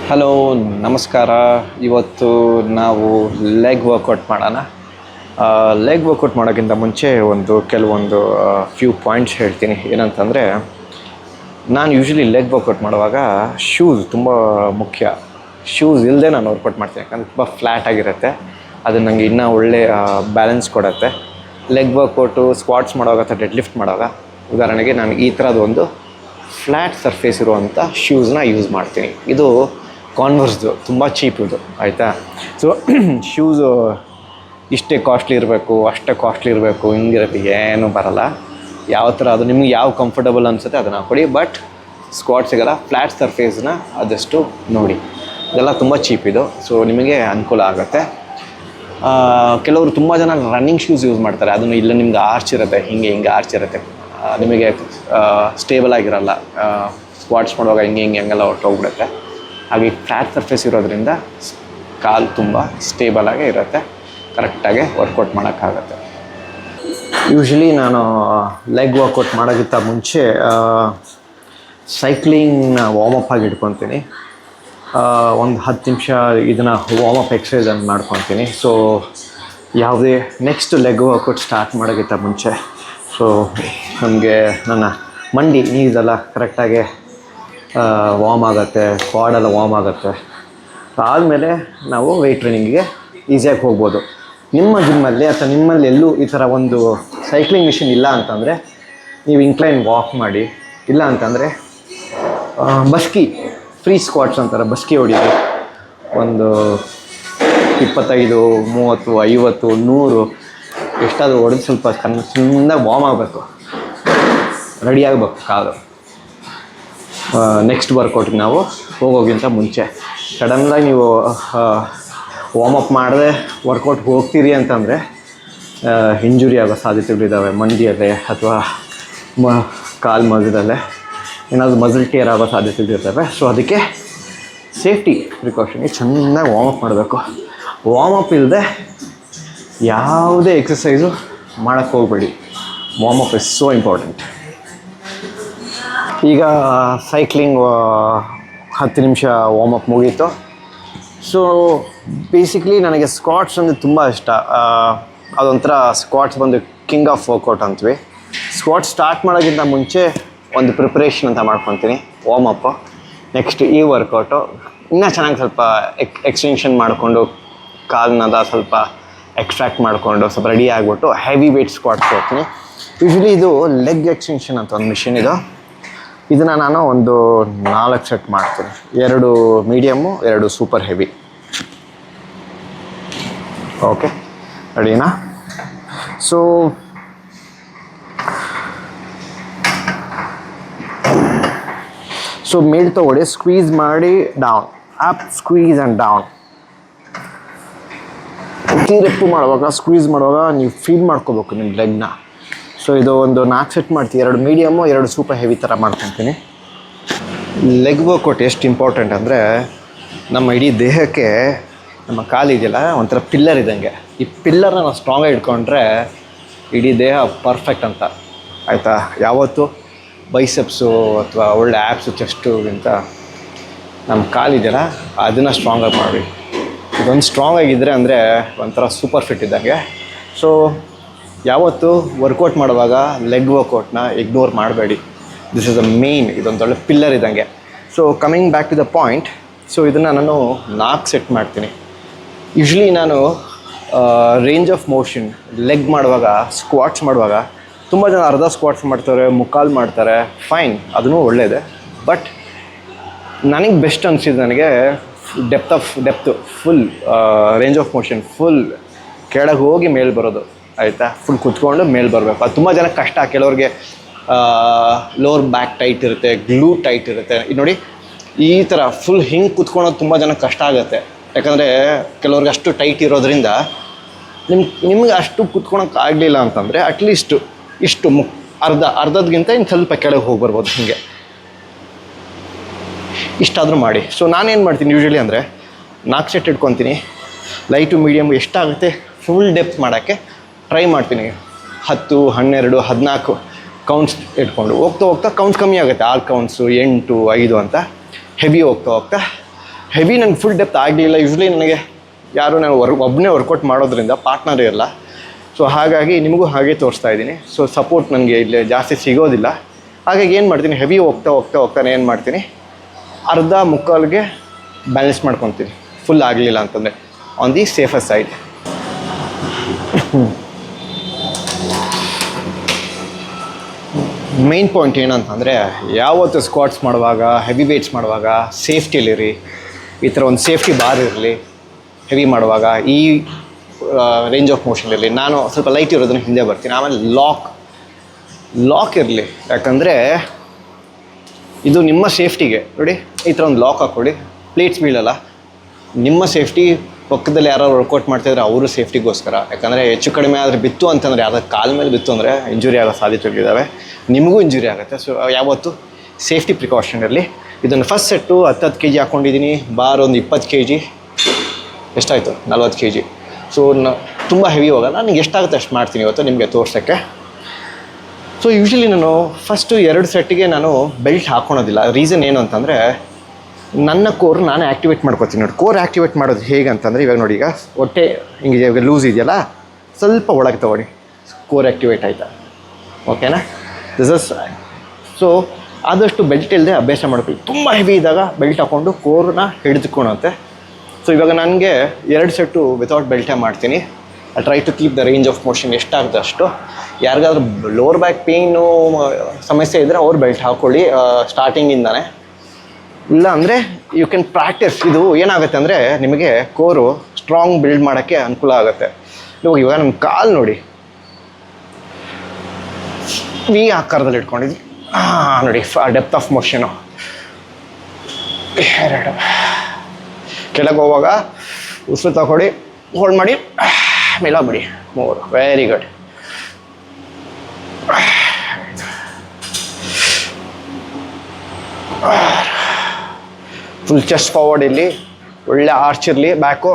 Hello, ನಮಸ್ಕಾರ. ಇವತ್ತು ನಾವು ಲೆಗ್ ವರ್ಕೌಟ್ ಮಾಡೋಣ. ಲೆಗ್ ವರ್ಕೌಟ್ ಮಾಡೋಕ್ಕಿಂತ ಮುಂಚೆ ಕೆಲವೊಂದು ಫ್ಯೂ ಪಾಯಿಂಟ್ಸ್ ಹೇಳ್ತೀನಿ. ಏನಂತಂದರೆ, ನಾನು ಯೂಶ್ವಲಿ ಲೆಗ್ ವರ್ಕೌಟ್ ಮಾಡುವಾಗ ಶೂಸ್ ತುಂಬ ಮುಖ್ಯ. ಶೂಸ್ ಇಲ್ಲದೆ ನಾನು ವರ್ಕೌಟ್ ಮಾಡ್ತೀನಿ, ಯಾಕಂದರೆ ತುಂಬ ಫ್ಲ್ಯಾಟ್ ಆಗಿರುತ್ತೆ. ಅದು ನನಗೆ ಇನ್ನೂ ಒಳ್ಳೆ ಬ್ಯಾಲೆನ್ಸ್ ಕೊಡುತ್ತೆ. ಲೆಗ್ ವರ್ಕೌಟು ಸ್ಕ್ವಾಟ್ಸ್ ಮಾಡುವಾಗ ಅಥವಾ ಡೆಡ್ ಲಿಫ್ಟ್ ಮಾಡುವಾಗ ಉದಾಹರಣೆಗೆ ನಾನು ಈ ಥರದೊಂದು ಫ್ಲ್ಯಾಟ್ ಸರ್ಫೇಸ್ ಇರುವಂಥ ಶೂಸ್ನ ಯೂಸ್ ಮಾಡ್ತೀನಿ. ಇದು ಕಾನ್ವರ್ಸ್ದು, ತುಂಬ ಚೀಪ್ ಇದು, ಆಯಿತಾ. ಸೊ ಶೂಸು ಇಷ್ಟೇ ಕಾಸ್ಟ್ಲಿ ಇರಬೇಕು, ಅಷ್ಟೇ ಕಾಸ್ಟ್ಲಿ ಇರಬೇಕು, ಹಿಂಗಿರುತ್ತೆ, ಏನೂ ಬರೋಲ್ಲ. ಯಾವ ಥರ ಅದು ನಿಮಗೆ ಯಾವ ಕಂಫರ್ಟಬಲ್ ಅನಿಸುತ್ತೆ ಅದನ್ನು ಹಾಕ್ಕೊಡಿ. ಬಟ್ ಸ್ಕ್ವಾಟ್ಸಿಗೆಲ್ಲ ಫ್ಲ್ಯಾಟ್ ಸರ್ಫೇಸ್ನ ಆದಷ್ಟು ನೋಡಿ. ಇದೆಲ್ಲ ತುಂಬ ಚೀಪ್ ಇದು, ಸೊ ನಿಮಗೆ ಅನುಕೂಲ ಆಗುತ್ತೆ. ಕೆಲವರು ತುಂಬ ಜನ ರನ್ನಿಂಗ್ ಶೂಸ್ ಯೂಸ್ ಮಾಡ್ತಾರೆ. ಅದನ್ನು ಇಲ್ಲ ನಿಮ್ಗೆ ಆರ್ಚ್ ಇರುತ್ತೆ, ಹಿಂಗೆ ಆರ್ಚ್ ಇರುತ್ತೆ, ನಿಮಗೆ ಸ್ಟೇಬಲ್ ಆಗಿರಲ್ಲ. ಸ್ಕ್ವಾಟ್ಸ್ ಮಾಡುವಾಗ ಹಿಂಗೆ ಹಂಗೆಲ್ಲ ಹೊರಟೋಗ್ಬಿಡುತ್ತೆ. ಹಾಗೆ ಫ್ಲ್ಯಾಟ್ ಸರ್ಫೇಸ್ ಇರೋದ್ರಿಂದ ಕಾಲು ತುಂಬ ಸ್ಟೇಬಲಾಗೇ ಇರುತ್ತೆ, ಕರೆಕ್ಟಾಗಿ ವರ್ಕೌಟ್ ಮಾಡೋಕ್ಕಾಗತ್ತೆ. ಯೂಶ್ವಲಿ ನಾನು ಲೆಗ್ ವರ್ಕೌಟ್ ಮಾಡೋಕ್ಕಿಂತ ಮುಂಚೆ ಸೈಕ್ಲಿಂಗ್ನ ವಾರ್ಮಪ್ ಆಗಿ ಇಟ್ಕೊತೀನಿ. ಒಂದು 10 ನಿಮಿಷ ಇದನ್ನು ವಾರ್ಮಪ್ ಎಕ್ಸಸೈಸನ್ನು ಮಾಡ್ಕೊತೀನಿ. ಸೊ ಯಾವುದೇ ನೆಕ್ಸ್ಟ್ ಲೆಗ್ ವರ್ಕೌಟ್ ಸ್ಟಾರ್ಟ್ ಮಾಡೋಕ್ಕಿಂತ ಮುಂಚೆ ನಮಗೆ ನನ್ನ ಮಂಡಿ ನೀಸೆಲ್ಲ ಕರೆಕ್ಟಾಗಿ ವಾರ್ಮ್ ಆಗುತ್ತೆ, ಕ್ವಾಡೆಲ್ಲ ವಾರ್ಮ್ ಆಗುತ್ತೆ. ಆದಮೇಲೆ ನಾವು ವೆಯ್ಟ್ ಟ್ರೈನಿಂಗಿಗೆ ಈಸಿಯಾಗಿ ಹೋಗ್ಬೋದು. ನಿಮ್ಮ ಜಿಮ್ಮಲ್ಲಿ ಅಥವಾ ನಿಮ್ಮಲ್ಲಿ ಎಲ್ಲೂ ಈ ಥರ ಒಂದು ಸೈಕ್ಲಿಂಗ್ ಮಿಷಿನ್ ಇಲ್ಲ ಅಂತಂದರೆ ನೀವು ಇನ್ಕ್ಲೈನ್ ವಾಕ್ ಮಾಡಿ. ಇಲ್ಲ ಅಂತಂದರೆ ಬಸ್ಕಿ, ಫ್ರೀ ಸ್ಕ್ವಾಟ್ಸ್ ಅಂತಾರೆ, ಬಸ್ಕಿ ಹೊಡೀರಿ. ಒಂದು 25, 30, 50, 100 ಎಷ್ಟಾದರೂ ಹೊಡೆದು ಸ್ವಲ್ಪ ಚೆನ್ನಾಗಿ ವಾರ್ಮ್ ಆಗಬೇಕು, ರೆಡಿ ಆಗಬೇಕು ಕಾಲು. ನೆಕ್ಸ್ಟ್ ವರ್ಕೌಟಿಗೆ ನಾವು ಹೋಗೋಕ್ಕಿಂತ ಮುಂಚೆ ಸಡನ್ನಾಗಿ ನೀವು ವಾರ್ಮಪ್ ಮಾಡದೆ ವರ್ಕೌಟ್ಗೆ ಹೋಗ್ತೀರಿ ಅಂತಂದರೆ ಇಂಜುರಿ ಆಗೋ ಸಾಧ್ಯತೆಗಳಿದ್ದಾವೆ. ಮಂಡಿಯಲ್ಲೇ ಅಥವಾ ಕಾಲು ಮಜಲಲ್ಲೇ ಏನಾದರೂ ಮಜಲ್ ಟೇರ್ ಆಗೋ ಸಾಧ್ಯತೆಗಳಿರ್ತವೆ. ಸೊ ಅದಕ್ಕೆ ಸೇಫ್ಟಿ ಪ್ರಿಕಾಷನ್ಗೆ ಚೆನ್ನಾಗಿ ವಾರ್ಮಪ್ ಮಾಡಬೇಕು. ವಾರ್ಮಪ್ ಇಲ್ಲದೆ ಯಾವುದೇ ಎಕ್ಸಸೈಸು ಮಾಡೋಕ್ಕೆ ಹೋಗಬೇಡಿ. Warm up is so important. ಈಗ ಸೈಕ್ಲಿಂಗ್ 10 ನಿಮಿಷ ವಾರ್ಮಪ್ ಮುಗೀತು. ಸೊ ಬೇಸಿಕ್ಲಿ ನನಗೆ ಸ್ಕ್ವಾಟ್ಸ್ ಅಂದರೆ ತುಂಬ ಇಷ್ಟ. ಅದೊಂಥರ ಸ್ಕ್ವಾಟ್ಸ್ ಬಂದು ಕಿಂಗ್ ಆಫ್ ವರ್ಕೌಟ್ ಅಂತೀವಿ. ಸ್ಕ್ವಾಟ್ಸ್ ಸ್ಟಾರ್ಟ್ ಮಾಡೋಕ್ಕಿಂತ ಮುಂಚೆ ಒಂದು ಪ್ರಿಪ್ರೇಷನ್ ಅಂತ ಮಾಡ್ಕೊತೀನಿ, ವಾರ್ಮಪ್ಪು. ನೆಕ್ಸ್ಟ್ ಈ ವರ್ಕೌಟು ಇನ್ನೂ ಚೆನ್ನಾಗಿ ಸ್ವಲ್ಪ ಎಕ್ಸ್ಟೆನ್ಷನ್ ಮಾಡಿಕೊಂಡು ಕಾಲನ್ನ ಸ್ವಲ್ಪ ಎಕ್ಸ್ಟ್ರಾಕ್ಟ್ ಮಾಡಿಕೊಂಡು ಸ್ವಲ್ಪ ರೆಡಿ ಆಗಿಬಿಟ್ಟು ಹೆವಿ ವೇಟ್ ಸ್ಕ್ವಾಟ್ಸ್ ಹೋಗ್ತೀನಿ. ಯೂಶ್ವಲಿ ಇದು ಲೆಗ್ ಎಕ್ಸ್ಟೆನ್ಷನ್ ಅಂತ ಒಂದು ಮಿಷಿನ್ ಇದು. ಇದನ್ನು ನಾನು ಒಂದು 4 ಸೆಟ್ ಮಾಡ್ತೀನಿ. 2 ಮೀಡಿಯಮ್ಮು, 2 ಸೂಪರ್ ಹೆವಿ. ಓಕೆ, ರೆಡಿನಾ? ಸೊ ಮೇಲ್ ತೊಗೊಳ್ಳಿ, ಸ್ಕ್ವೀಸ್ ಮಾಡಿ down, up, squeeze and down. Rep ಮಾಡುವಾಗ, ಸ್ಕ್ವೀಸ್ ಮಾಡುವಾಗ ನೀವು ಫೀಲ್ ಮಾಡ್ಕೋಬೇಕು ನಿಮ್ಮ ಲೆಗ್ನ. ಸೊ ಇದು ಒಂದು 4 ಸೆಟ್ ಮಾಡ್ತೀನಿ. 2 ಮೀಡಿಯಮ್ಮು, 2 ಸೂಪರ್ ಹೆವಿ ಥರ ಮಾಡ್ಕೊತೀನಿ. ಲೆಗ್ ವರ್ಕೌಟ್ ಎಷ್ಟು ಇಂಪಾರ್ಟೆಂಟ್ ಅಂದರೆ, ನಮ್ಮ ಇಡೀ ದೇಹಕ್ಕೆ ನಮ್ಮ ಕಾಲಿದೆಯಲ್ಲ ಒಂಥರ ಪಿಲ್ಲರ್ ಇದ್ದಂಗೆ. ಈ ಪಿಲ್ಲರ್ನ ನಾವು ಸ್ಟ್ರಾಂಗಾಗಿ ಇಟ್ಕೊಂಡ್ರೆ ಇಡೀ ದೇಹ ಪರ್ಫೆಕ್ಟ್ ಅಂತ, ಆಯಿತಾ. ಯಾವತ್ತೂ ಬೈಸೆಪ್ಸು ಅಥವಾ ಒಳ್ಳೆ ಆ್ಯಪ್ಸು ಚೆಸ್ಟುಗಿಂತ ನಮ್ಮ ಕಾಲಿದೆಯಲ್ಲ ಅದನ್ನು ಸ್ಟ್ರಾಂಗಾಗಿ ಮಾಡಿ. ಇದೊಂದು ಸ್ಟ್ರಾಂಗ್ ಆಗಿದ್ದರೆ ಅಂದರೆ ಒಂಥರ ಸೂಪರ್ ಫಿಟ್ ಇದ್ದಂಗೆ. ಸೊ ಯಾವತ್ತು ವರ್ಕೌಟ್ ಮಾಡುವಾಗ ಲೆಗ್ ವರ್ಕೌಟ್ನ ಇಗ್ನೋರ್ ಮಾಡಬೇಡಿ. ದಿಸ್ ಇಸ್ ಅ ಮೇನ್, ಇದೊಂದು ಒಳ್ಳೆ ಪಿಲ್ಲರ್ ಇದ್ದಂಗೆ. So coming back to the point, so ಇದನ್ನು ನಾನು 4 ಸೆಟ್ ಮಾಡ್ತೀನಿ. ಯೂಶ್ವಲಿ ನಾನು ರೇಂಜ್ ಆಫ್ ಮೋಷನ್ ಲೆಗ್ ಮಾಡುವಾಗ, ಸ್ಕ್ವಾಟ್ಸ್ ಮಾಡುವಾಗ ತುಂಬ ಜನ ಅರ್ಧ ಸ್ಕ್ವಾಟ್ಸ್ ಮಾಡ್ತಾರೆ, ಮುಕ್ಕಾಲು ಮಾಡ್ತಾರೆ, ಫೈನ್, ಅದೂ ಒಳ್ಳೆಯದೇ. ಬಟ್ ನನಗೆ ಬೆಸ್ಟ್ ಅನಿಸಿದ್ದು ನನಗೆ depth full range of motion, full ಕೆಳಗೆ ಹೋಗಿ ಮೇಲೆ ಬರೋದು, ಆಯಿತಾ. ಫುಲ್ ಕುತ್ಕೊಂಡು ಮೇಲೆ ಬರಬೇಕು. ಅದು ತುಂಬ ಜನಕ್ಕೆ ಕಷ್ಟ. ಕೆಲವ್ರಿಗೆ ಲೋವರ್ ಬ್ಯಾಕ್ ಟೈಟ್ ಇರುತ್ತೆ, ಗ್ಲೂ ಟೈಟ್ ಇರುತ್ತೆ. ಇದು ನೋಡಿ, ಈ ಥರ ಫುಲ್ ಹಿಂಗೆ ಕುತ್ಕೊಳ್ಳೋದು ತುಂಬ ಜನಕ್ಕೆ ಕಷ್ಟ ಆಗುತ್ತೆ. ಯಾಕಂದರೆ ಕೆಲವ್ರಿಗೆ ಅಷ್ಟು ಟೈಟ್ ಇರೋದ್ರಿಂದ ನಿಮ್ಗೆ ಅಷ್ಟು ಕುತ್ಕೊಳಕ್ಕೆ ಆಗಲಿಲ್ಲ ಅಂತಂದರೆ ಅಟ್ಲೀಸ್ಟು ಇಷ್ಟು ಅರ್ಧದ್ಗಿಂತ ಇನ್ನು ಸ್ವಲ್ಪ ಕೆಳಗೆ ಹೋಗಿ ಬರ್ಬೋದು. ಹೀಗೆ ಇಷ್ಟಾದರೂ ಮಾಡಿ. ಸೊ ನಾನೇನು ಮಾಡ್ತೀನಿ ಯೂಶ್ವಲಿ ಅಂದರೆ 4 ಸೆಟ್ ಇಟ್ಕೊತೀನಿ. ಲೈಟು ಮೀಡಿಯಮ್ ಎಷ್ಟಾಗುತ್ತೆ ಫುಲ್ ಡೆಪ್ತ್ ಮಾಡೋಕ್ಕೆ ಟ್ರೈ ಮಾಡ್ತೀನಿ. 10, 12, 14 ಕೌಂಟ್ಸ್ ಇಟ್ಕೊಂಡು ಹೋಗ್ತಾ ಕೌಂಟ್ಸ್ ಕಮ್ಮಿ ಆಗುತ್ತೆ. 6 ಕೌಂಟ್ಸು, 8, 5 ಅಂತ ಹೆವಿ ಹೋಗ್ತಾ ಹೆವಿ ನನಗೆ ಫುಲ್ ಡೆಪ್ತ್ ಆಗಲಿಲ್ಲ. ಯೂಶ್ವಲಿ ನನಗೆ ಯಾರು ನಾನು ಒಬ್ಬನೇ ವರ್ಕೌಟ್ ಮಾಡೋದ್ರಿಂದ ಪಾರ್ಟ್ನರ್ ಇರಲ್ಲ. ಸೊ ಹಾಗಾಗಿ ನಿಮಗೂ ಹಾಗೆ ತೋರಿಸ್ತಾ ಇದ್ದೀನಿ. ಸೊ ಸಪೋರ್ಟ್ ನನಗೆ ಇಲ್ಲಿ ಜಾಸ್ತಿ ಸಿಗೋದಿಲ್ಲ. ಹಾಗಾಗಿ ಏನು ಮಾಡ್ತೀನಿ, ಹೆವಿ ಹೋಗ್ತಾನೆ ಏನು ಮಾಡ್ತೀನಿ, ಅರ್ಧ ಮುಕ್ಕಾಲಿಗೆ ಬ್ಯಾಲೆನ್ಸ್ ಮಾಡ್ಕೊತೀನಿ ಫುಲ್ ಆಗಲಿಲ್ಲ ಅಂತಂದರೆ, on the safer side. Main point ಏನಂತಂದರೆ, ಯಾವತ್ತು ಸ್ಕ್ವಾಟ್ಸ್ ಮಾಡುವಾಗ, ಹೆವಿ ವೇಟ್ಸ್ ಮಾಡುವಾಗ ಸೇಫ್ಟಿಲಿರಿ. ಈ ಥರ ಒಂದು ಸೇಫ್ಟಿ ಬಾರ್ ಇರಲಿ. ಹೆವಿ ಮಾಡುವಾಗ ಈ ರೇಂಜ್ ಆಫ್ ಮೋಷನ್ ಇರಲಿ. ನಾನು ಸ್ವಲ್ಪ ಲೈಟ್ ಇರೋದನ್ನು ಹಿಂದೆ ಬರ್ತೀನಿ. ಆಮೇಲೆ ಲಾಕ್ ಇರಲಿ, ಯಾಕಂದರೆ ಇದು ನಿಮ್ಮ ಸೇಫ್ಟಿಗೆ. ನೋಡಿ, ಈ ಥರ ಒಂದು ಲಾಕ್ ಹಾಕ್ಕೊಡಿ, ಪ್ಲೇಟ್ಸ್ ಬೀಳಲ್ಲ. ನಿಮ್ಮ ಸೇಫ್ಟಿ, ಪಕ್ಕದಲ್ಲಿ ಯಾರು ವರ್ಕೌಟ್ ಮಾಡ್ತಾಯಿದ್ರೆ ಅವರು ಸೇಫ್ಟಿಗೋಸ್ಕರ. ಯಾಕಂದರೆ ಹೆಚ್ಚು ಕಡಿಮೆ ಆದರೆ ಬಿತ್ತು ಅಂತಂದರೆ, ಯಾವ್ದಾದ್ರು ಕಾಲ ಮೇಲೆ ಬಿತ್ತು ಅಂದರೆ ಇಂಜುರಿ ಆಗೋ ಸಾಧ್ಯತೆಗಳಿದ್ದಾವೆ, ನಿಮಗೂ ಇಂಜುರಿ ಆಗುತ್ತೆ. ಸೊ ಯಾವತ್ತು ಸೇಫ್ಟಿ ಪ್ರಿಕಾಷನ್ ಇರಲಿ. ಇದನ್ನು ಫಸ್ಟ್ ಸೆಟ್ಟು 10 kg ಹಾಕ್ಕೊಂಡಿದ್ದೀನಿ. ಬಾರ್ ಒಂದು 20 kg, ಎಷ್ಟಾಯಿತು 40 kg. ಸೊ ತುಂಬ ಹೆವಿ ಹೋಗಲ್ಲ. ನನಗೆ ಎಷ್ಟಾಗುತ್ತೆ ಅಷ್ಟು ಮಾಡ್ತೀನಿ ಇವತ್ತು ನಿಮಗೆ ತೋರ್ಸೋಕ್ಕೆ. ಸೊ ಯೂಶ್ವಲಿ ನಾನು ಫಸ್ಟು 2 ಸೆಟ್ಟಿಗೆ ನಾನು ಬೆಲ್ಟ್ ಹಾಕ್ಕೊಳೋದಿಲ್ಲ. ರೀಸನ್ ಏನು ಅಂತಂದರೆ, ನನ್ನ ಕೋರ್ ನಾನು ಆ್ಯಕ್ಟಿವೇಟ್ ಮಾಡ್ಕೊತೀನಿ. ನೋಡಿ, ಕೋರ್ ಆ್ಯಕ್ಟಿವೇಟ್ ಮಾಡೋದು ಹೇಗೆ ಅಂತಂದರೆ, ಇವಾಗ ನೋಡಿ, ಈಗ ಹೊಟ್ಟೆ ಹಿಂಗೆ ಇವಾಗ ಲೂಸ್ ಇದೆಯಲ್ಲ, ಸ್ವಲ್ಪ ಒಳಗೆ ತೊಗೊಳ್ಳಿ, ಕೋರ್ ಆ್ಯಕ್ಟಿವೇಟ್ ಆಯಿತಾ, ಓಕೆನಾ. ದಿಸ್ ಇಸ್ ಸೊ ಆದಷ್ಟು ಬೆಲ್ಟ್ ಇಲ್ಲದೆ ಅಭ್ಯಾಸ ಮಾಡ್ಕೊಳ್ಳಿ. ತುಂಬ ಹೆವಿ ಇದ್ದಾಗ ಬೆಲ್ಟ್ ಹಾಕ್ಕೊಂಡು ಕೋರ್ನ ಹಿಡಿದುಕೊಳುತ್ತೆ. ಸೊ ಇವಾಗ ನನಗೆ 2 ಸೆಟ್ಟು ವಿತೌಟ್ ಬೆಲ್ಟೇ ಮಾಡ್ತೀನಿ. I try to keep the range of motion ಎಷ್ಟಾಗುತ್ತೆ ಅಷ್ಟು. ಯಾರಿಗಾದ್ರೂ ಲೋವರ್ ಬ್ಯಾಕ್ ಪೇಯ್ನು ಸಮಸ್ಯೆ ಇದ್ದರೆ ಅವ್ರು ಬೆಲ್ಟ್ ಹಾಕ್ಕೊಳ್ಳಿ ಸ್ಟಾರ್ಟಿಂಗಿಂದನೇ. ಇಲ್ಲ ಅಂದರೆ ಯು ಕ್ಯಾನ್ ಪ್ರಾಕ್ಟೀಸ್. ಇದು ಏನಾಗುತ್ತೆ ಅಂದರೆ, ನಿಮಗೆ ಕೋರು ಸ್ಟ್ರಾಂಗ್ ಬಿಲ್ಡ್ ಮಾಡೋಕ್ಕೆ ಅನುಕೂಲ ಆಗುತ್ತೆ. ಇವಾಗ ನಮ್ಮ ಕಾಲು ನೋಡಿ, ವಿ ಆಕಾರದಲ್ಲಿ ಇಟ್ಕೊಂಡಿದ್ವಿ. ನೋಡಿ, ಡೆಪ್ತ್ ಆಫ್ ಮೋಷನು. 2 ಕೆಳಗೆ ಹೋಗುವಾಗ ಉಸಿರು ತಗೊಳ್ಳಿ, ಹೋಲ್ಡ್ ಮಾಡಿ, ಮೇಲೆ ಬಿಡಿ. 3, very good. Full chest forward ಇರಲಿ, ಒಳ್ಳೆ ಆರ್ಚ್ ಇರಲಿ, ಬ್ಯಾಕು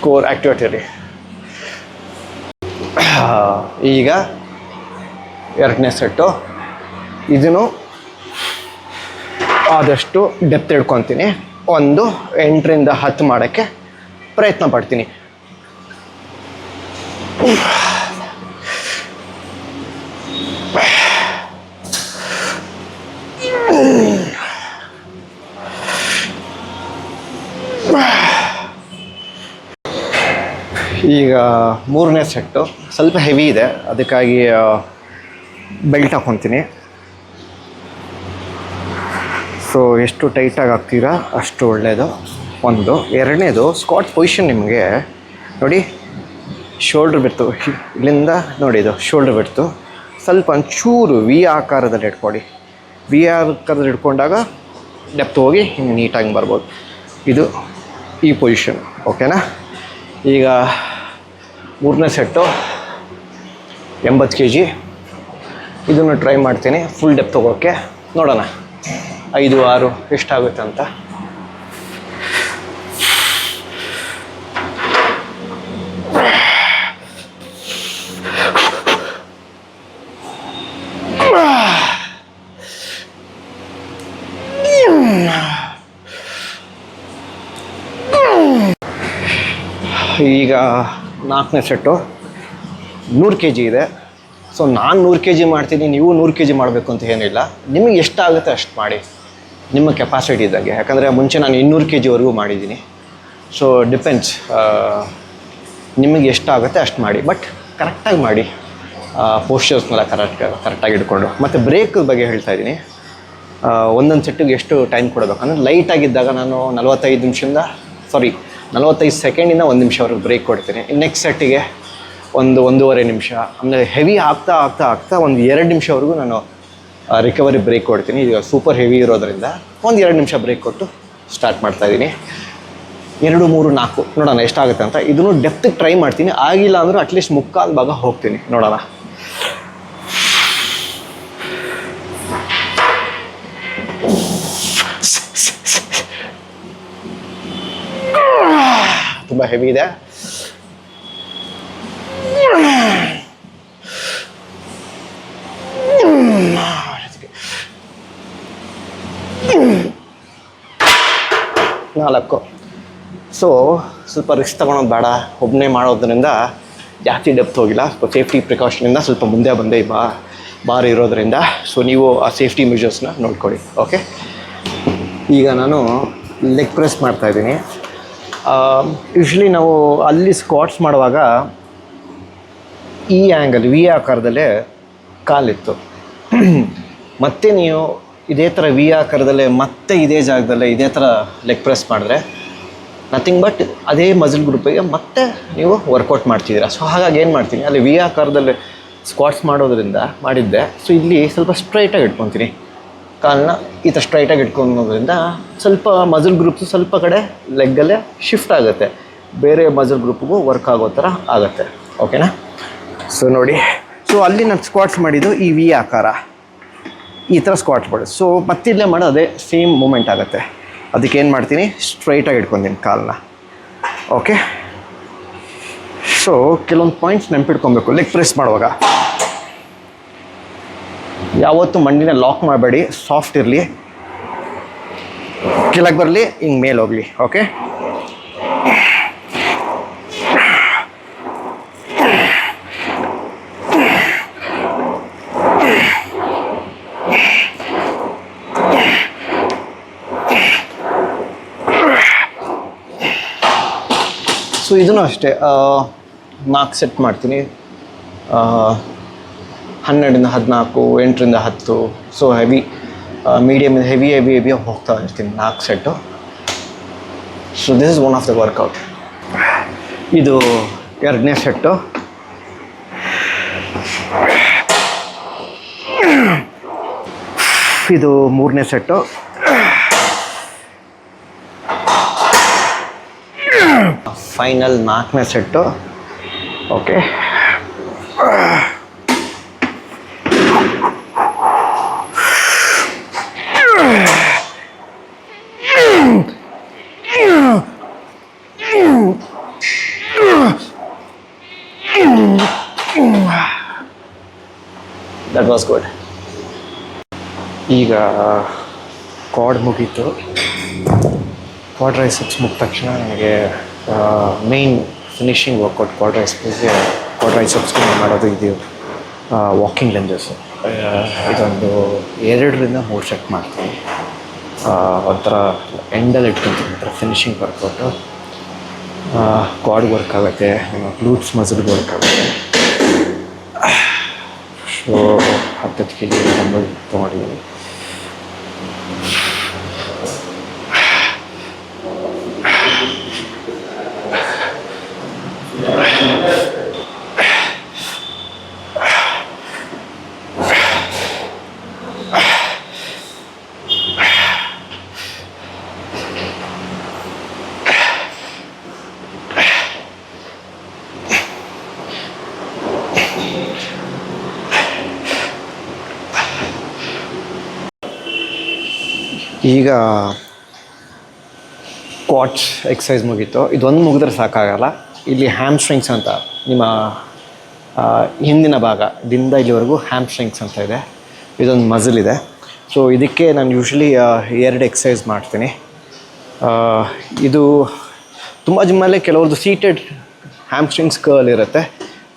ಕೋರ್ ಆ್ಯಕ್ಟಿವೇಟ್ ಇರಲಿ. ಈಗ 2ನೇ ಸೆಟ್ಟು. ಇದನ್ನು ಆದಷ್ಟು ಡೆಪ್ತ್ ಹಿಡ್ಕೊತೀನಿ. 8 ರಿಂದ 10 ಮಾಡೋಕ್ಕೆ ಪ್ರಯತ್ನ ಪಡ್ತೀನಿ. ಈಗ 3ನೇ ಸೆಟ್ಟು ಸ್ವಲ್ಪ ಹೆವಿ ಇದೆ, ಅದಕ್ಕಾಗಿ ಬೆಲ್ಟ್ ಹಾಕ್ಕೊತೀನಿ. ಸೊ ಎಷ್ಟು ಟೈಟಾಗಿ ಹಾಕ್ತೀರಾ ಅಷ್ಟು ಒಳ್ಳೆಯದು. 1. 2ನೇದು ಸ್ಕ್ವಾಟ್ ಪೊಸಿಷನ್. ನಿಮಗೆ ನೋಡಿ, ಶೋಲ್ಡ್ರ್ ಬಿಡ್ತು ಇಲ್ಲಿಂದ, ನೋಡಿ ಇದು ಶೋಲ್ಡ್ರ್ ಬಿಡ್ತು. ಸ್ವಲ್ಪ ಒಂಚೂರು ವಿ ಆಕಾರದಲ್ಲಿ ಇಟ್ಕೊಳ್ಳಿ. ವಿ ಆಕಾರದಲ್ಲಿ ಇಟ್ಕೊಂಡಾಗ ಡೆಪ್ತ್ ಹೋಗಿ ಹಿಂಗೆ ನೀಟಾಗಿ ಬರ್ಬೋದು. ಇದು ಈ ಪೊಸಿಷನ್, ಓಕೆನಾ. ಈಗ 3ನೇ ಸೆಟ್ಟು 80 kg. ಇದನ್ನು ಟ್ರೈ ಮಾಡ್ತೀನಿ ಫುಲ್ ಡೆಪ್ತ್ ಹೋಗೋಕ್ಕೆ. ನೋಡೋಣ 5, 6 ಎಷ್ಟಾಗುತ್ತೆ ಅಂತ. ಈಗ 4ನೇ ಸೆಟ್ಟು 100 kg ಇದೆ. ಸೊ ನಾನು 100 kg ಮಾಡ್ತೀನಿ, ನೀವು 100 kg ಮಾಡಬೇಕು ಅಂತ ಏನಿಲ್ಲ. ನಿಮಗೆ ಎಷ್ಟಾಗುತ್ತೆ ಅಷ್ಟು ಮಾಡಿ, ನಿಮ್ಮ ಕೆಪಾಸಿಟಿ ಇದ್ದಾಗೆ. ಯಾಕಂದರೆ ಮುಂಚೆ ನಾನು 200 kgವರೆಗೂ ಮಾಡಿದ್ದೀನಿ. ಸೊ ಡಿಪೆಂಡ್ಸ್, ನಿಮಗೆ ಎಷ್ಟಾಗುತ್ತೆ ಅಷ್ಟು ಮಾಡಿ, ಬಟ್ ಕರೆಕ್ಟಾಗಿ ಮಾಡಿ. ಪೋಸ್ಚರ್ಸ್ನೆಲ್ಲ ಕರೆಕ್ಟಾಗಿ ಇಟ್ಕೊಂಡು. ಮತ್ತು ಬ್ರೇಕ್ ಬಗ್ಗೆ ಹೇಳ್ತಾ ಇದ್ದೀನಿ. ಒಂದೊಂದು ಸೆಟ್ಟಿಗೆ ಎಷ್ಟು ಟೈಮ್ ಕೊಡಬೇಕಂದ್ರೆ, ಲೈಟಾಗಿದ್ದಾಗ ನಾನು 45 ಸೆಕೆಂಡಿಂದ 1 ನಿಮಿಷವರೆಗೆ ಬ್ರೇಕ್ ಕೊಡ್ತೀನಿ. ನೆಕ್ಸ್ಟ್ ಸೆಟ್ಟಿಗೆ 1-1.5 ನಿಮಿಷ. ಆಮೇಲೆ ಹೆವಿ ಆಗ್ತಾ 1 2 ನಿಮಿಷವರೆಗೂ ನಾನು ರಿಕವರಿ ಬ್ರೇಕ್ ಕೊಡ್ತೀನಿ. ಈಗ ಸೂಪರ್ ಹೆವಿ ಇರೋದ್ರಿಂದ 1-2 ನಿಮಿಷ ಬ್ರೇಕ್ ಕೊಟ್ಟು ಸ್ಟಾರ್ಟ್ ಮಾಡ್ತಾಯಿದ್ದೀನಿ. 2, 3, 4 ನೋಡೋಣ ಎಷ್ಟಾಗುತ್ತೆ ಅಂತ. ಇದನ್ನು ಡೆಪ್ತಿಗೆ ಟ್ರೈ ಮಾಡ್ತೀನಿ. ಆಗಿಲ್ಲ ಅಂದರೆ ಅಟ್ಲೀಸ್ಟ್ ಮುಕ್ಕಾಲು ಭಾಗ ಹೋಗ್ತೀನಿ. ನೋಡೋಣ. ತುಂಬ ಹೆವಿ ಇದೆ. 4. ಸೊ ಸ್ವಲ್ಪ ರಿಸ್ಕ್ ತೊಗೊಳೋದು ಬೇಡ, ಒಬ್ಬನೇ ಮಾಡೋದ್ರಿಂದ ಜಾಸ್ತಿ ಡೆಪ್ತ್ ಹೋಗಿಲ್ಲ. ಸ್ವಲ್ಪ ಸೇಫ್ಟಿ ಪ್ರಿಕಾಷನಿಂದ ಸ್ವಲ್ಪ ಮುಂದೆ ಬಂದೆ ಬಾರ್ ಇರೋದ್ರಿಂದ. ಸೊ ನೀವು ಆ ಸೇಫ್ಟಿ ಮೆಷರ್ಸ್ನ ನೋಡ್ಕೊಳ್ಳಿ. ಓಕೆ, ಈಗ ನಾನು ಲೆಗ್ ಪ್ರೆಸ್ ಮಾಡ್ತಾಯಿದ್ದೀನಿ. ಯೂಶ್ವಲಿ ನಾವು ಅಲ್ಲಿ ಸ್ಕ್ವಾಟ್ಸ್ ಮಾಡುವಾಗ ಈ ಆ್ಯಂಗಲ್ ವಿ ಆಕಾರದಲ್ಲೇ ಕಾಲಿತ್ತು. ಮತ್ತೆ ನೀವು ಇದೇ ಥರ ವಿ ಆಕಾರದಲ್ಲೇ ಮತ್ತೆ ಇದೇ ಜಾಗದಲ್ಲೇ ಇದೇ ಥರ ಲೆಗ್ ಪ್ರೆಸ್ ಮಾಡಿದ್ರೆ ನಥಿಂಗ್ ಬಟ್ ಅದೇ ಮಸಲ್ ಗ್ರೂಪಿಗೆ ಮತ್ತೆ ನೀವು ವರ್ಕೌಟ್ ಮಾಡ್ತಿದ್ದೀರಾ. ಸೊ ಹಾಗಾಗಿ ಏನು ಮಾಡ್ತೀನಿ, ಅಲ್ಲಿ ವಿ ಆಕಾರದಲ್ಲಿ ಸ್ಕ್ವಾಟ್ಸ್ ಮಾಡೋದ್ರಿಂದ ಮಾಡಿದ್ದೆ. ಸೊ ಇಲ್ಲಿ ಸ್ವಲ್ಪ ಸ್ಟ್ರೈಟಾಗಿ ಇಟ್ಕೊತೀನಿ, ಕಾಲನ್ನ ಈ ಥರ ಸ್ಟ್ರೈಟಾಗಿ ಇಟ್ಕೊಳೋದ್ರಿಂದ ಸ್ವಲ್ಪ ಮಸಲ್ ಗ್ರೂಪ್ಸು ಸ್ವಲ್ಪ ಕಡೆ ಲೆಗ್ಗಲ್ಲೇ ಶಿಫ್ಟ್ ಆಗುತ್ತೆ, ಬೇರೆ ಮಸಲ್ ಗ್ರೂಪ್ಗೂ ವರ್ಕ್ ಆಗೋ ಥರ ಆಗುತ್ತೆ. ಓಕೆನಾ? ಸೊ ನೋಡಿ, ಸೊ ಅಲ್ಲಿ ನಾನು ಸ್ಕ್ವಾಟ್ಸ್ ಮಾಡಿದ್ದು ಈ ವಿ ಆಕಾರ, ಈ ಥರ ಸ್ಕ್ವಾಟ್ಸ್ ಮಾಡೋದು. ಸೊ ಮತ್ತಿಲ್ಲೇ ಮಾಡೋ ಅದೇ ಸೇಮ್ ಮೂಮೆಂಟ್ ಆಗುತ್ತೆ. ಅದಕ್ಕೆ ಏನು ಮಾಡ್ತೀನಿ, ಸ್ಟ್ರೈಟಾಗಿ ಇಟ್ಕೊತೀನಿ ಕಾಲನ್ನ. ಓಕೆ, ಸೊ ಕೆಲವೊಂದು ಪಾಯಿಂಟ್ಸ್ ನೆನಪಿಟ್ಕೊಬೇಕು ಲೆಗ್ ಪ್ರೆಸ್ ಮಾಡುವಾಗ. ಯಾವತ್ತೂ ಮಂಡಿನ ಲಾಕ್ ಮಾಡಬೇಡಿ, ಸಾಫ್ಟ್ ಇರಲಿ, ಕೆಳಗೆ ಬರಲಿ, ಹಿಂಗೆ ಮೇಲೆ ಹೋಗಲಿ. ಓಕೆ, ಸೊ ಇದನ್ನು ಅಷ್ಟೇ 4 ಸೆಟ್ ಮಾಡ್ತೀನಿ. 12ರಿಂದ 14, 8ರಿಂದ 10. ಸೊ ಹೆವಿ ಮೀಡಿಯಮ್ ಹೆವಿ ಹೋಗ್ತಾ ಇರ್ತೀನಿ 4 set. So this is one of the workout. ಇದು 2ನೇ ಸೆಟ್ಟು. ಇದು 3ನೇ ಸೆಟ್ಟು. ಫೈನಲ್ 4ನೇ set. Okay, that was good. ಈಗ ಕ್ವಾಡ್ ಮುಗೀತು. ಕ್ವಾಡ್ರೈಸೆಪ್ಸ್ ಮುಗಿದ ತಕ್ಷಣ ನನಗೆ ಮೇನ್ ಫಿನಿಷಿಂಗ್ ವರ್ಕೌಟ್ ಕ್ವಾಡ್ರೈಸೆಪ್ಸ್ಗೆ ಮಾಡೋದು ಇದು ವಾಕಿಂಗ್ ಲಂಜಸ್ಸು. ಇದೊಂದು 2ರಿಂದ 3 ಸೆಟ್ ಮಾಡ್ತೀನಿ. ಒಂಥರ ಎಂಡಲ್ಲಿ ಇಟ್ಕೊತೀನಿ, ಒಂಥರ ಫಿನಿಷಿಂಗ್ ವರ್ಕೌಟು. ಕ್ವಾಡ್ ವರ್ಕ್ ಆಗುತ್ತೆ, ಗ್ಲೂಟ್ಸ್ ಮಸಲ್ಗೆ ವರ್ಕ್ ಆಗುತ್ತೆ. ಸೊ 10 kg ಡಂಬಲ್ ತೊಗೊಂಡಿದ್ದೀನಿ. ಈಗ ಕ್ವಾಡ್ಸ್ ಎಕ್ಸಸೈಸ್ ಮುಗೀತು. ಇದೊಂದು ಮುಗಿದ್ರೆ ಸಾಕಾಗಲ್ಲ. ಇಲ್ಲಿ ಹ್ಯಾಮ್ಸ್ಟ್ರಿಂಗ್ಸ್ ಅಂತ ನಿಮ್ಮ ಹಿಂದಿನ ಭಾಗದಿಂದ ಇಲ್ಲಿವರೆಗೂ ಹ್ಯಾಮ್ಸ್ಟ್ರಿಂಗ್ಸ್ ಅಂತ ಇದೆ. ಇದೊಂದು ಮಸಲ್ ಇದೆ. ಸೊ ಇದಕ್ಕೆ ನಾನು ಯೂಶ್ವಲಿ 2 ಎಕ್ಸಸೈಸ್ ಮಾಡ್ತೀನಿ. ಇದು ತುಂಬ ಜಿಮ್ಮಲ್ಲಿ ಕೆಲವ್ರದ್ದು ಸೀಟೆಡ್ ಹ್ಯಾಮ್ಸ್ಟ್ರಿಂಗ್ಸ್ ಕರ್ಲ್ ಇರುತ್ತೆ,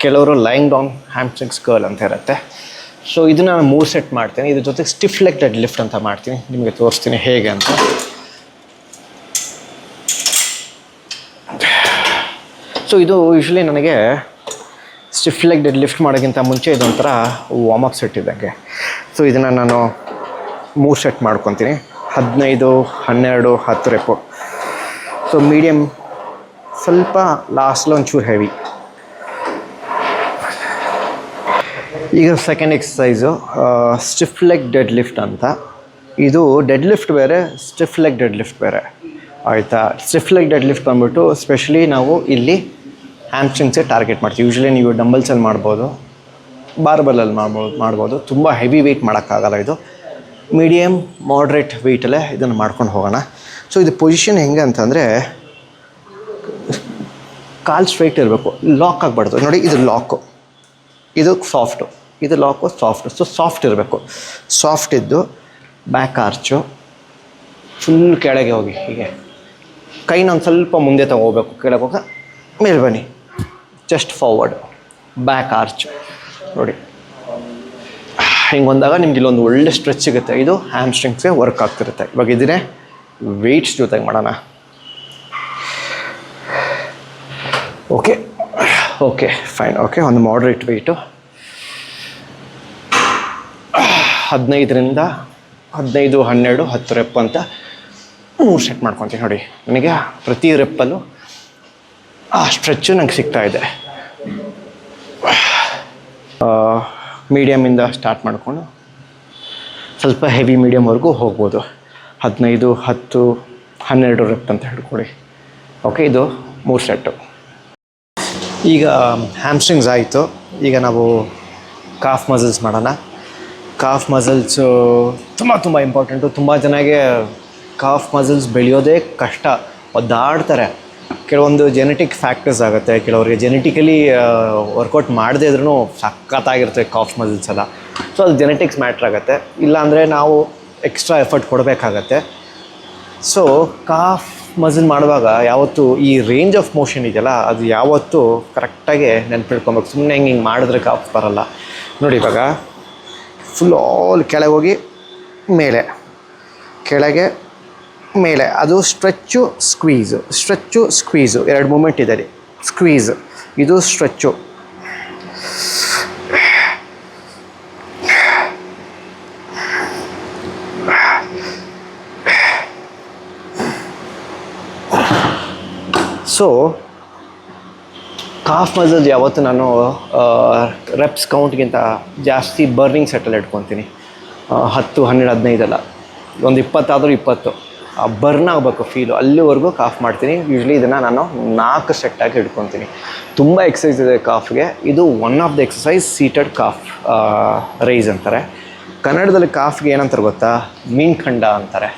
ಕೆಲವರು ಲೈಂಗ್ ಡೌನ್ ಹ್ಯಾಮ್ಸ್ಟ್ರಿಂಗ್ಸ್ ಕರ್ಲ್ ಅಂತ ಇರುತ್ತೆ. ಸೊ ಇದನ್ನು ನಾನು 3 ಸೆಟ್ ಮಾಡ್ತೀನಿ. ಇದ್ರ ಜೊತೆಗೆ ಸ್ಟಿಫ್ ಲೆಗ್ ಡೆಡ್ ಲಿಫ್ಟ್ ಅಂತ ಮಾಡ್ತೀನಿ, ನಿಮಗೆ ತೋರಿಸ್ತೀನಿ ಹೇಗೆ ಅಂತ. ಸೊ ಇದು ಯೂಶ್ವಲಿ ನನಗೆ ಸ್ಟಿಫ್ ಲೆಗ್ ಡೆಡ್ ಲಿಫ್ಟ್ ಮಾಡೋಕ್ಕಿಂತ ಮುಂಚೆ ಇದೊಂಥರ ವಾರ್ಮಪ್ ಸೆಟ್ ಇದ್ದಂಗೆ. ಸೊ ಇದನ್ನು ನಾನು 3 ಸೆಟ್ ಮಾಡ್ಕೊತೀನಿ. 15, 12, 10 ರೆಪು. ಸೊ ಮೀಡಿಯಮ್, ಸ್ವಲ್ಪ ಲಾಸ್ಟಲ್ಲಿ ಒಂಚೂರು ಹೆವಿ. ಈಗ second exercise stiff leg dead lift ಅಂತ. ಇದು ಡೆಡ್ ಲಿಫ್ಟ್ ಬೇರೆ, ಸ್ಟಿಫ್ ಲೆಗ್ ಡೆಡ್ ಲಿಫ್ಟ್ ಬೇರೆ, ಆಯಿತಾ? ಸ್ಟಿಫ್ ಲೆಗ್ ಡೆಡ್ ಲಿಫ್ಟ್ ಬಂದುಬಿಟ್ಟು ಸ್ಪೆಷಲಿ ನಾವು ಇಲ್ಲಿ ಹ್ಯಾಮ್ಸ್ಟ್ರಿಂಗ್ಸೇ ಟಾರ್ಗೆಟ್ ಮಾಡ್ತೀವಿ. ಯೂಶ್ವಲಿ ನೀವು ಡಂಬಲ್ಸಲ್ಲಿ ಮಾಡ್ಬೋದು, ಬಾರ್ಬಲಲ್ಲಿ ಮಾಡ್ಬೋದು. ತುಂಬ ಹೆವಿ ವೆಯ್ಟ್ ಮಾಡೋಕ್ಕಾಗಲ್ಲ. ಇದು ಮೀಡಿಯಮ್ ಮಾಡ್ರೇಟ್ ವೆಯ್ಟಲ್ಲೇ ಇದನ್ನು ಮಾಡ್ಕೊಂಡು ಹೋಗೋಣ. ಸೊ ಇದು ಪೊಸಿಷನ್ ಹೆಂಗೆ ಅಂತಂದರೆ ಕಾಲು ಸ್ಟ್ರೈಟ್ ಇರಬೇಕು, ಲಾಕ್ ಆಗಬಾರ್ದು. ನೋಡಿ, ಇದು ಲಾಕು, ಇದು ಸಾಫ್ಟು, ಇದು ಲಾಕು ಸಾಫ್ಟು. ಸೊ ಸಾಫ್ಟ್ ಇರಬೇಕು. ಸಾಫ್ಟ್ ಇದ್ದು ಬ್ಯಾಕ್ ಆರ್ಚು ಫುಲ್ ಕೆಳಗೆ ಹೋಗಿ ಹೀಗೆ ಕೈನ ಒಂದು ಸ್ವಲ್ಪ ಮುಂದೆ ತಗೋಬೇಕು, ಕೆಳಗೆ ಹೋಗ ಮೇಲೆ ಬನ್ನಿ, ಜಸ್ಟ್ ಫಾರ್ವರ್ಡ್, ಬ್ಯಾಕ್ ಆರ್ಚ್ ನೋಡಿ. ಹಿಂಗೆ ಬಂದಾಗ ನಿಮ್ಗೆ ಇಲ್ಲೊಂದು ಒಳ್ಳೆ ಸ್ಟ್ರೆಚ್ ಸಿಗುತ್ತೆ. ಇದು ಹ್ಯಾಮ್ಸ್ಟ್ರಿಂಗ್ಸ್ಗೆ ವರ್ಕ್ ಆಗ್ತಿರುತ್ತೆ. ಇವಾಗ ಇದನ್ನೇ ವೆಯ್ಟ್ಸ್ ಜೊತೆಗೆ ಮಾಡೋಣ. Okay okay fine. ಓಕೆ, ಒಂದು ಮಾಡ್ರೇಟ್ ವೆಯ್ಟು 15 12 10 ರೆಪ್ ಅಂತ 3 ಸೆಟ್ ಮಾಡ್ಕೊತೀನಿ ನೋಡಿ. ನನಗೆ ಪ್ರತಿ ರೆಪ್ಪಲ್ಲೂ ಆ ಸ್ಟ್ರೆಚ್ಚು ನಂಗೆ ಸಿಗ್ತಾ ಇದೆ. ಮೀಡಿಯಮಿಂದ ಸ್ಟಾರ್ಟ್ ಮಾಡಿಕೊಂಡು ಸ್ವಲ್ಪ ಹೆವಿ ಮೀಡಿಯಮ್ವರೆಗೂ ಹೋಗ್ಬೋದು. 15 10 12 ರೆಪ್ ಅಂತ ಹೇಳ್ಕೊಳ್ಳಿ. ಓಕೆ, ಇದು 3 ಸೆಟ್ಟು. ಈಗ ಹ್ಯಾಮ್ಸ್ಟ್ರಿಂಗ್ಸ್ ಆಯಿತು. ಈಗ ನಾವು ಕಾಫ್ ಮಸಲ್ಸ್ ಮಾಡೋಣ. ಕಾಫ್ ಮಸಲ್ಸು ತುಂಬ ಇಂಪಾರ್ಟೆಂಟು. ತುಂಬ ಜನಕ್ಕೆ ಕಾಫ್ ಮಸಲ್ಸ್ ಬೆಳೆಯೋದೇ ಕಷ್ಟ, ಒದ್ದಾಡ್ತಾರೆ. ಕೆಲವೊಂದು ಜೆನೆಟಿಕ್ ಫ್ಯಾಕ್ಟರ್ಸ್ ಆಗುತ್ತೆ, ಕೆಲವರಿಗೆ ಜೆನೆಟಿಕಲಿ ವರ್ಕೌಟ್ ಮಾಡದೇ ಇದ್ರೂ ಸಖತ್ತಾಗಿರುತ್ತೆ ಕಾಫ್ ಮಸಲ್ಸ್ ಎಲ್ಲ. ಸೊ ಅದು ಜೆನೆಟಿಕ್ಸ್ ಮ್ಯಾಟ್ರ್ ಆಗುತ್ತೆ. ಇಲ್ಲಾಂದರೆ ನಾವು ಎಕ್ಸ್ಟ್ರಾ ಎಫರ್ಟ್ ಕೊಡಬೇಕಾಗತ್ತೆ. ಸೊ ಕಾಫ್ ಮಸಲ್ ಮಾಡುವಾಗ ಯಾವತ್ತೂ ಈ ರೇಂಜ್ ಆಫ್ ಮೋಷನ್ ಇದೆಯಲ್ಲ, ಅದು ಯಾವತ್ತೂ ಕರೆಕ್ಟಾಗಿ ನೆನ್ಪಿಟ್ಕೊಬೇಕು. ಸುಮ್ಮನೆ ಹಿಂಗೆ ಮಾಡಿದ್ರೆ ಕಾಫ್ ಬರೋಲ್ಲ ನೋಡಿ. ಇವಾಗ ಫುಲ್ ಆಲ್ ಕೆಳಗೆ ಹೋಗಿ ಮೇಲೆ, ಕೆಳಗೆ ಮೇಲೆ, ಅದು ಸ್ಟ್ರೆಚ್ಚು ಸ್ಕ್ವೀಸು, ಸ್ಟ್ರೆಚ್ಚು ಸ್ಕ್ವೀಸು, 2 ಮೂಮೆಂಟ್ ಇದೆ ರೀ. ಸ್ಕ್ವೀಸ್, ಇದು ಸ್ಟ್ರೆಚ್ಚು. ಸೊ ಕಾಫ್ ಮಸಲ್ಸ್ ಯಾವತ್ತು ನಾನು ರೆಪ್ಸ್ ಕೌಂಟ್ಗಿಂತ ಜಾಸ್ತಿ ಬರ್ನಿಂಗ್ ಸೆಟ್ಟಲ್ಲಿ ಇಟ್ಕೊತೀನಿ. 10 12 15 ಅಲ್ಲ, ಒಂದು 20 ಆದರೂ 20 ಬರ್ನ್ ಆಗಬೇಕು ಫೀಲು, ಅಲ್ಲಿವರೆಗೂ ಕಾಫ್ ಮಾಡ್ತೀನಿ. ಯೂಶ್ವಲಿ ಇದನ್ನು ನಾನು 4 ಸೆಟ್ಟಾಗಿ ಇಟ್ಕೊತೀನಿ. ತುಂಬ ಎಕ್ಸಸೈಸ್ ಇದೆ ಕಾಫ್ಗೆ. ಇದು one of the exercise seated calf raise ಅಂತಾರೆ. ಕನ್ನಡದಲ್ಲಿ ಕಾಫ್ಗೆ ಏನಂತಾರೆ ಗೊತ್ತಾ? ಮೀನ್ಖಂಡ ಅಂತಾರೆ.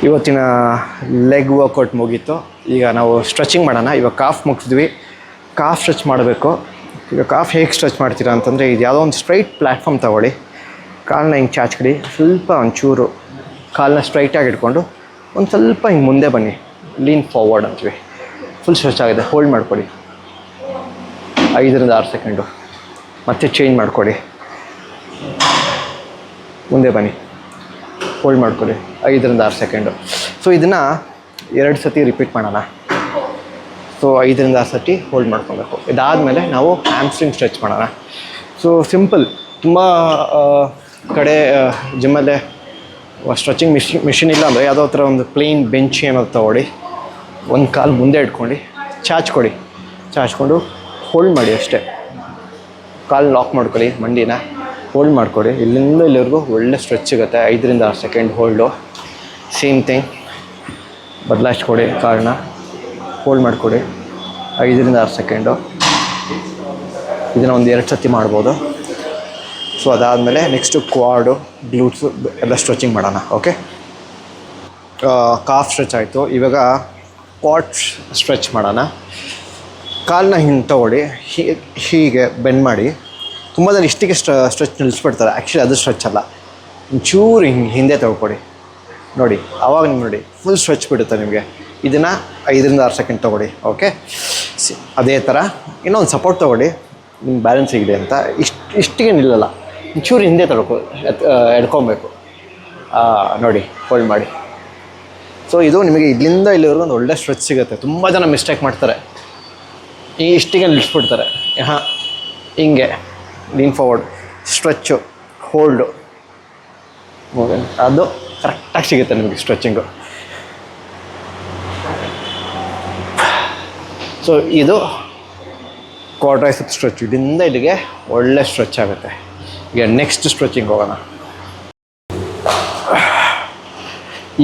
ಇವತ್ತಿನ ಲೆಗ್ ವರ್ಕೌಟ್ ಮುಗೀತು. ಈಗ ನಾವು ಸ್ಟ್ರೆಚಿಂಗ್ ಮಾಡೋಣ. ಇವಾಗ ಕಾಫ್ ಮುಗಿಸಿದ್ವಿ, ಕಾಫ್ ಸ್ಟ್ರೆಚ್ ಮಾಡಬೇಕು. ಈಗ ಕಾಫ್ ಹೇಗೆ ಸ್ಟ್ರೆಚ್ ಮಾಡ್ತೀರಾ ಅಂತಂದರೆ, ಇದು ಯಾವುದೋ ಒಂದು ಸ್ಟ್ರೈಟ್ ಪ್ಲ್ಯಾಟ್ಫಾರ್ಮ್ ತೊಗೊಳ್ಳಿ, ಕಾಲನ್ನ ಹಿಂಗೆ ಚಾಚ್ಕೊಡಿ, ಸ್ವಲ್ಪ ಒಂಚೂರು ಕಾಲನ್ನ ಸ್ಟ್ರೈಟಾಗಿ ಇಟ್ಕೊಂಡು ಒಂದು ಸ್ವಲ್ಪ ಹಿಂಗೆ ಮುಂದೆ ಬನ್ನಿ, ಲೀನ್ ಫಾರ್ವರ್ಡ್ ಅಂತೀವಿ. ಫುಲ್ ಸ್ಟ್ರೆಚ್ ಆಗಿದೆ, ಹೋಲ್ಡ್ ಮಾಡ್ಕೊಳ್ಳಿ 5 6 ಸೆಕೆಂಡು. ಮತ್ತೆ ಚೇಂಜ್ ಮಾಡ್ಕೊಳ್ಳಿ, ಮುಂದೆ ಬನ್ನಿ, ಹೋಲ್ಡ್ ಮಾಡ್ಕೊಳ್ಳಿ 5 6 ಸೆಕೆಂಡು. ಸೊ ಇದನ್ನು 2 ಸತಿ ರಿಪೀಟ್ ಮಾಡೋಣ. ಸೊ 5 6 ಸತಿ ಹೋಲ್ಡ್ ಮಾಡ್ಕೊಬೇಕು. ಇದಾದಮೇಲೆ ನಾವು ಹ್ಯಾಮ್ಸ್ಟ್ರಿಂಗ್ ಸ್ಟ್ರೆಚ್ ಮಾಡೋಣ. ಸೊ ಸಿಂಪಲ್, ತುಂಬ ಕಡೆ ಜಿಮ್ಮಲ್ಲೇ ಸ್ಟ್ರೆಚಿಂಗ್ ಮಿಷಿನ್ ಇಲ್ಲ ಅಂದರೆ ಯಾವುದೋ ಥರ ಒಂದು ಪ್ಲೇನ್ ಬೆಂಚ್ ಏನಾದ್ರು ತೊಗೊಳ್ಳಿ, ಒಂದು ಕಾಲು ಮುಂದೆ ಇಟ್ಕೊಂಡು ಚಾಚ್ಕೊಡಿ, ಚಾಚ್ಕೊಂಡು ಹೋಲ್ಡ್ ಮಾಡಿ ಅಷ್ಟೇ. ಕಾಲು ಲಾಕ್ ಮಾಡ್ಕೊಳ್ಳಿ, ಮಂಡಿನ ಹೋಲ್ಡ್ ಮಾಡ್ಕೊಡಿ. ಇಲ್ಲಿಂದ ಇಲ್ಲಿವರೆಗೂ ಒಳ್ಳೆ ಸ್ಟ್ರೆಚ್ ಸಿಗುತ್ತೆ. 5 6 ಸೆಕೆಂಡ್ ಹೋಲ್ಡು. ಸೇಮ್ ಥಿಂಗ್ ಬದಲಾಯಿಸ್ಕೊಡಿ, ಕಾಲನ್ನ ಹೋಲ್ಡ್ ಮಾಡಿಕೊಡಿ 5 6 ಸೆಕೆಂಡು. ಇದನ್ನು ಒಂದು 2 ಸತಿ ಮಾಡ್ಬೋದು. ಸೊ ಅದಾದಮೇಲೆ ನೆಕ್ಸ್ಟು ಕ್ವಾಡು, ಗ್ಲೂಟ್ಸು ಎಲ್ಲ ಸ್ಟ್ರೆಚಿಂಗ್ ಮಾಡೋಣ. ಓಕೆ, ಕಾಫ್ ಸ್ಟ್ರೆಚ್ ಆಯಿತು. ಇವಾಗ ಕ್ವಾಡ್ ಸ್ಟ್ರೆಚ್ ಮಾಡೋಣ. ಕಾಲನ್ನ ಹಿಂಗೆ ತೊಗೊಳ್ಳಿ, ಹೀಗೆ ಬೆಂಡ್ ಮಾಡಿ. ತುಂಬ ಜನ ಇಷ್ಟಿಗೆ ಸ್ಟ್ರೆಚ್ ನಿಲ್ಲಿಸ್ಬಿಡ್ತಾರೆ. ಆ್ಯಕ್ಚುಲಿ ಅದು ಸ್ಟ್ರೆಚ್ ಅಲ್ಲ, ಒಂಚೂರು ಹಿಂಗೆ ಹಿಂದೆ ತೊಗೊಳ್ಳಿ ನೋಡಿ. ಆವಾಗ ನಿಮ್ಗೆ ನೋಡಿ ಫುಲ್ ಸ್ಟ್ರೆಚ್ ಬಿಡುತ್ತೆ ನಿಮಗೆ. ಇದನ್ನು 5 6 ಸೆಕೆಂಡ್ ತೊಗೊಳ್ಳಿ. ಓಕೆ, ಅದೇ ಥರ ಇನ್ನೊಂದು ಸಪೋರ್ಟ್ ತೊಗೊಳ್ಳಿ, ನಿಮ್ಮ ಬ್ಯಾಲೆನ್ಸ್ ಸಿಗಿದೆ ಅಂತ. ಇಷ್ಟಿಗೆ ನಿಲ್ಲಲ್ಲ, ಒಂಚೂರು ಹಿಂದೆ ಎಡ್ಕೊಬೇಕು ನೋಡಿ, ಹೋಲ್ಡ್ ಮಾಡಿ. ಸೊ ಇದು ನಿಮಗೆ ಇಲ್ಲಿಂದ ಇಲ್ಲಿವರೆಗೂ ಒಂದು ಒಳ್ಳೆ ಸ್ಟ್ರೆಚ್ ಸಿಗುತ್ತೆ. ತುಂಬ ಜನ ಮಿಸ್ಟೇಕ್ ಮಾಡ್ತಾರೆ, ಇಷ್ಟಿಗೆ ನಿಲ್ಲಿಸ್ಬಿಡ್ತಾರೆ. ಹಾಂ, ಹಿಂಗೆ ಲೀನ್ ಫಾರ್ವರ್ಡ್, ಸ್ಟ್ರೆಚ್ಚು, ಹೋಲ್ಡು, ಅದು ಕರೆಕ್ಟಾಗಿ ಸಿಗುತ್ತೆ ನಿಮಗೆ ಸ್ಟ್ರೆಚಿಂಗು. ಸೊ ಇದು ಕ್ವಾಡ್ರೈಸೆಪ್ಸ್ ಸ್ಟ್ರೆಚ್, ಇಲ್ಲಿಂದ ಇಲ್ಲಿಗೆ ಒಳ್ಳೆ ಸ್ಟ್ರೆಚ್ ಆಗುತ್ತೆ. ಈಗ ನೆಕ್ಸ್ಟ್ ಸ್ಟ್ರೆಚಿಂಗ್ ಹೋಗೋಣ.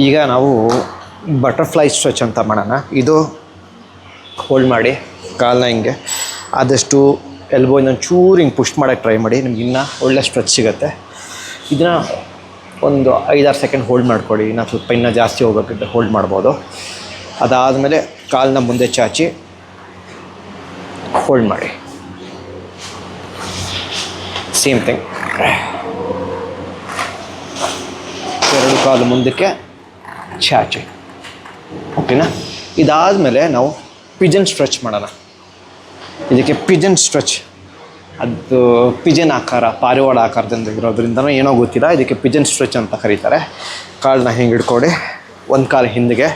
ಈಗ ನಾವು ಬಟರ್ಫ್ಲೈ ಸ್ಟ್ರೆಚ್ ಅಂತ ಮಾಡೋಣ. ಇದು ಹೋಲ್ಡ್ ಮಾಡಿ, ಕಾಲನ್ನ ಹಿಂಗೆ ಆದಷ್ಟು ಎಲ್ಬೋ ಇನ್ನೊಂದು ಚೂರು ಹಿಂಗೆ ಪುಷ್ ಮಾಡೋಕ್ಕೆ ಟ್ರೈ ಮಾಡಿ, ನಿಮ್ಗೆ ಇನ್ನೂ ಒಳ್ಳೆ ಸ್ಟ್ರೆಚ್ ಸಿಗುತ್ತೆ. ಇದನ್ನು ಒಂದು 5 6 ಸೆಕೆಂಡ್ ಹೋಲ್ಡ್ ಮಾಡ್ಕೊಳ್ಳಿ. ಇನ್ನೂ ಸ್ವಲ್ಪ ಇನ್ನೂ ಜಾಸ್ತಿ ಹೋಗ್ಬೇಕಿದ್ರೆ ಹೋಲ್ಡ್ ಮಾಡ್ಬೋದು. ಅದಾದಮೇಲೆ ಕಾಲನ್ನ ಮುಂದೆ ಚಾಚಿ ಹೋಲ್ಡ್ ಮಾಡಿ. ಸೇಮ್ ಥಿಂಗ್, 2 ಕಾಲು ಮುಂದಕ್ಕೆ ಚಾಚಿ ಓಕೆನಾ. ಇದಾದಮೇಲೆ ನಾವು ಪಿಜನ್ ಸ್ಟ್ರೆಚ್ ಮಾಡೋಣ. ಇದಕ್ಕೆ ಪಿಜನ್ ಸ್ಟ್ರೆಚ್, ಅದು ಪಿಜನ್ ಆಕಾರ, ಪಾರಿವಾಳ ಆಕಾರದಿಂದ ಇರೋದ್ರಿಂದನೂ ಏನೋ ಗೊತ್ತಿಲ್ಲ, ಇದಕ್ಕೆ ಪಿಜನ್ ಸ್ಟ್ರೆಚ್ ಅಂತ ಕರೀತಾರೆ. ಕಾಲನ್ನ ಹಿಂಗೆ ಹಿಡ್ಕೊಡಿ, ಒಂದು ಕಾಲು ಹಿಂದಿಗೆ,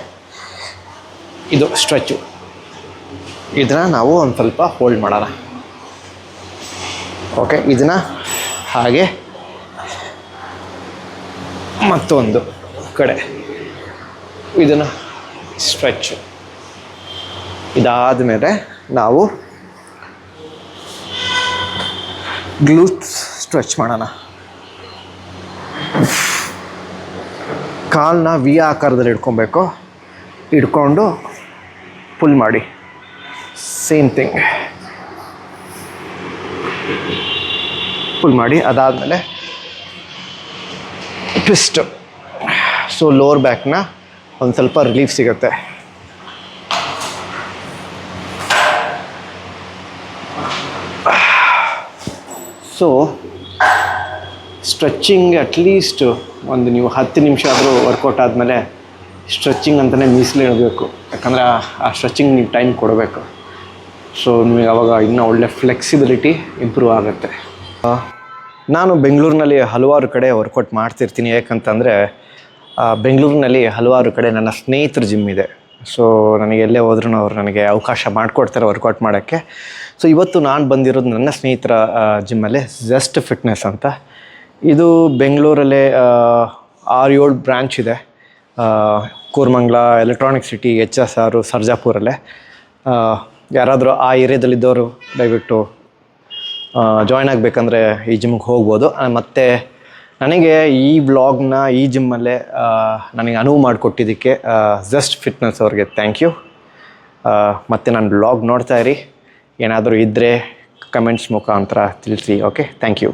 ಇದು ಸ್ಟ್ರೆಚ್ಚು. ಇದನ್ನು ನಾವು ಒಂದು ಸ್ವಲ್ಪ ಹೋಲ್ಡ್ ಮಾಡೋಣ. ಓಕೆ, ಇದನ್ನು ಹಾಗೆ ಮತ್ತೊಂದು ಕಡೆ ಇದನ್ನು ಸ್ಟ್ರೆಚ್ಚು. ಇದಾದ ಮೇಲೆ ನಾವು ಗ್ಲೂಟ್ಸ್ ಸ್ಟ್ರೆಚ್ ಮಾಡೋಣ. ಕಾಲನ್ನ ವಿ ಆಕಾರದಲ್ಲಿ ಹಿಡ್ಕೊಬೇಕು, ಹಿಡ್ಕೊಂಡು ಪುಲ್ ಮಾಡಿ. ಸೇಮ್ ಥಿಂಗ್, ಪುಲ್ ಮಾಡಿ. ಅದಾದಮೇಲೆ ಟ್ವಿಸ್ಟ್. ಸೊ ಲೋವರ್ ಬ್ಯಾಕ್ನ ಒಂದು ಸ್ವಲ್ಪ ರಿಲೀಫ್ ಸಿಗುತ್ತೆ. ಸೊ ಸ್ಟ್ರೆಚ್ಚಿಂಗ್ ಅಟ್ಲೀಸ್ಟ್ ಒಂದು ನೀವು 10 ನಿಮಿಷ ಆದರೂ ವರ್ಕೌಟ್ ಆದಮೇಲೆ ಸ್ಟ್ರೆಚ್ಚಿಂಗ್ ಅಂತಲೇ ಮೀಸಲಿಡಬೇಕು. ಯಾಕಂದರೆ ಆ ಸ್ಟ್ರೆಚ್ಚಿಂಗ್ ನೀವು ಟೈಮ್ ಕೊಡಬೇಕು. ಸೊ ನಿಮಗೆ ಆವಾಗ ಇನ್ನೂ ಒಳ್ಳೆ ಫ್ಲೆಕ್ಸಿಬಿಲಿಟಿ ಇಂಪ್ರೂವ್ ಆಗುತ್ತೆ. ನಾನು ಬೆಂಗಳೂರಿನಲ್ಲಿ ಹಲವಾರು ಕಡೆ ವರ್ಕೌಟ್ ಮಾಡ್ತಿರ್ತೀನಿ. ಯಾಕಂತಂದರೆ ಬೆಂಗಳೂರಿನಲ್ಲಿ ಹಲವಾರು ಕಡೆ ನನ್ನ ಸ್ನೇಹಿತರ ಜಿಮ್ ಇದೆ. ಸೊ ನನಗೆ ಎಲ್ಲೇ ಹೋದ್ರೂ ಅವ್ರು ನನಗೆ ಅವಕಾಶ ಮಾಡಿಕೊಡ್ತಾರೆ ವರ್ಕೌಟ್ ಮಾಡೋಕ್ಕೆ. ಸೊ ಇವತ್ತು ನಾನು ಬಂದಿರೋದು ನನ್ನ ಸ್ನೇಹಿತರ ಜಿಮ್ಮಲ್ಲಿ, ಜಸ್ಟ್ ಫಿಟ್ನೆಸ್ ಅಂತ. ಇದು ಬೆಂಗಳೂರಲ್ಲೇ 6-7 ಬ್ರ್ಯಾಂಚ್ ಇದೆ. Koramangala, electronic city, HSR, ಸರ್ಜಾಪುರಲ್ಲೇ. ಯಾರಾದರೂ ಆ ಏರಿಯಾದಲ್ಲಿದ್ದವರು ದಯವಿಟ್ಟು ಜಾಯ್ನ್ ಆಗಬೇಕಂದ್ರೆ ಈ ಜಿಮ್ಗೆ ಹೋಗ್ಬೋದು. ಮತ್ತು ನನಗೆ ಈ ವ್ಲಾಗ್ನ ಈ ಜಿಮ್ಮಲ್ಲೇ ನನಗೆ ಅನುವು ಮಾಡಿಕೊಟ್ಟಿದ್ದಕ್ಕೆ ಜಸ್ಟ್ ಫಿಟ್ನೆಸ್ ಅವ್ರಿಗೆ ಥ್ಯಾಂಕ್ ಯು. ಮತ್ತು ನಾನು ವ್ಲಾಗ್ ನೋಡ್ತಾಯಿರಿ, ಏನಾದರೂ ಇದ್ದರೆ ಕಮೆಂಟ್ಸ್ ಮುಖಾಂತರ ತಿಳಿಸಿ. Okay, thank you.